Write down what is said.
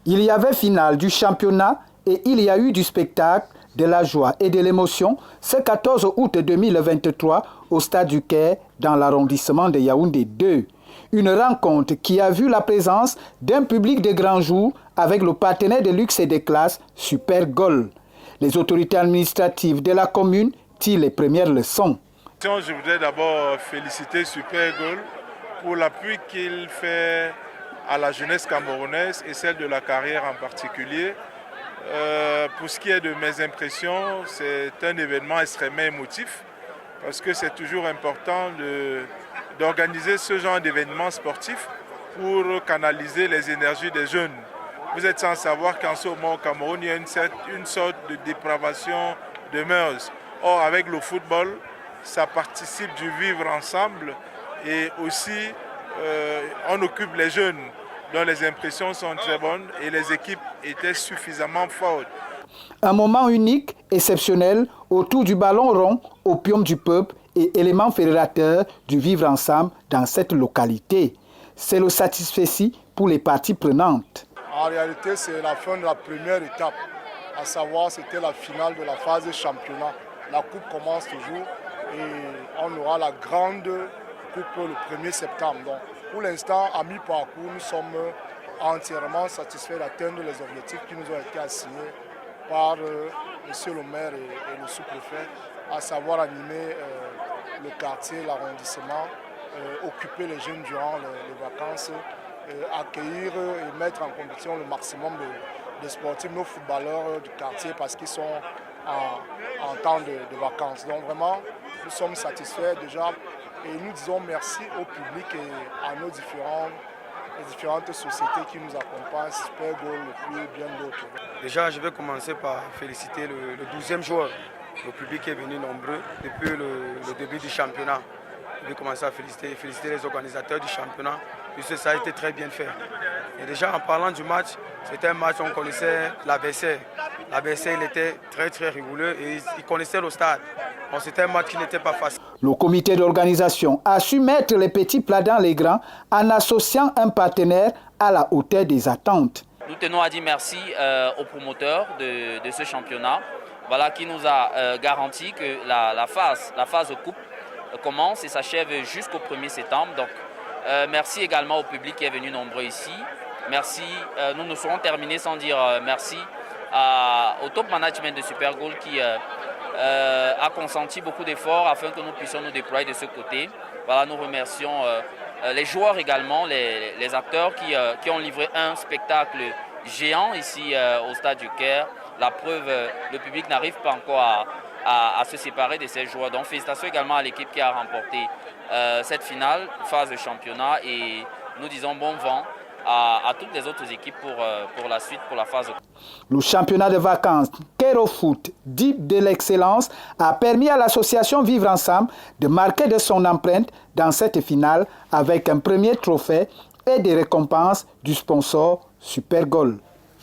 Il y avait finale du championnat et il y a eu du spectacle, de la joie et de l'émotion ce 14 août 2023 au Stade du Caire dans l'arrondissement de Yaoundé 2. Une rencontre qui a vu la présence d'un public de grands jours avec le partenaire de luxe et de classe Super Goal. Les autorités administratives de la commune tirent les premières leçons. Je voudrais d'abord féliciter Super Goal pour l'appui qu'il fait à la jeunesse camerounaise et celle de la carrière en particulier. Pour ce qui est de mes impressions, c'est un événement extrêmement émotif parce que c'est toujours important d'organiser ce genre d'événements sportifs pour canaliser les énergies des jeunes. Vous êtes sans savoir qu'en ce moment au Cameroun, il y a une sorte de dépravation de mœurs. Or, avec le football, ça participe du vivre ensemble et aussi on occupe les jeunes dont les impressions sont très bonnes et les équipes étaient suffisamment fortes. Un moment unique, exceptionnel, autour du ballon rond, opium du peuple et élément fédérateur du vivre ensemble dans cette localité. C'est le satisfecit pour les parties prenantes. En réalité, c'est la fin de la première étape, à savoir c'était la finale de la phase de championnat. La coupe commence toujours et on aura la grande coupe le 1er septembre. Donc, pour l'instant, à mi-parcours, nous sommes entièrement satisfaits d'atteindre les objectifs qui nous ont été assignés par M. le maire et le sous-préfet, à savoir animer le quartier, l'arrondissement, occuper les jeunes durant les vacances, accueillir et mettre en compétition le maximum de sportifs, nos footballeurs du quartier, parce qu'ils sont en temps de vacances. Donc vraiment, nous sommes satisfaits déjà et nous disons merci au public et à nos différentes sociétés qui nous accompagnent, Super Goal et puis bien d'autres. Déjà, je vais commencer par féliciter le 12e joueur. Le public est venu nombreux depuis le début du championnat. Je vais commencer à féliciter les organisateurs du championnat, puisque ça a été très bien fait. Et déjà, en parlant du match, c'était un match où on connaissait l'adversaire. L'adversaire, il était très rigoureux et il connaissait le stade. Donc c'était un match qui n'était pas facile. Le comité d'organisation a su mettre les petits plats dans les grands en associant un partenaire à la hauteur des attentes. Nous tenons à dire merci aux promoteurs de ce championnat, voilà, qui nous a garanti que la phase coupe commence et s'achève jusqu'au 1er septembre. Donc, merci également au public qui est venu nombreux ici. Merci, nous ne serons terminés sans dire merci au top management de Super Goal qui a consenti beaucoup d'efforts afin que nous puissions nous déployer de ce côté. Voilà, nous remercions les joueurs également, les acteurs qui ont livré un spectacle géant ici au Stade du Caire. La preuve, le public n'arrive pas encore à se séparer de ces joueurs. Donc félicitations également à l'équipe qui a remporté cette finale, phase de championnat, et nous disons bon vent à toutes les autres équipes pour la suite, pour la phase. Le championnat de vacances Caire Foot, dit de l'excellence, a permis à l'association Vivre Ensemble de marquer de son empreinte dans cette finale avec un premier trophée et des récompenses du sponsor Super Goal.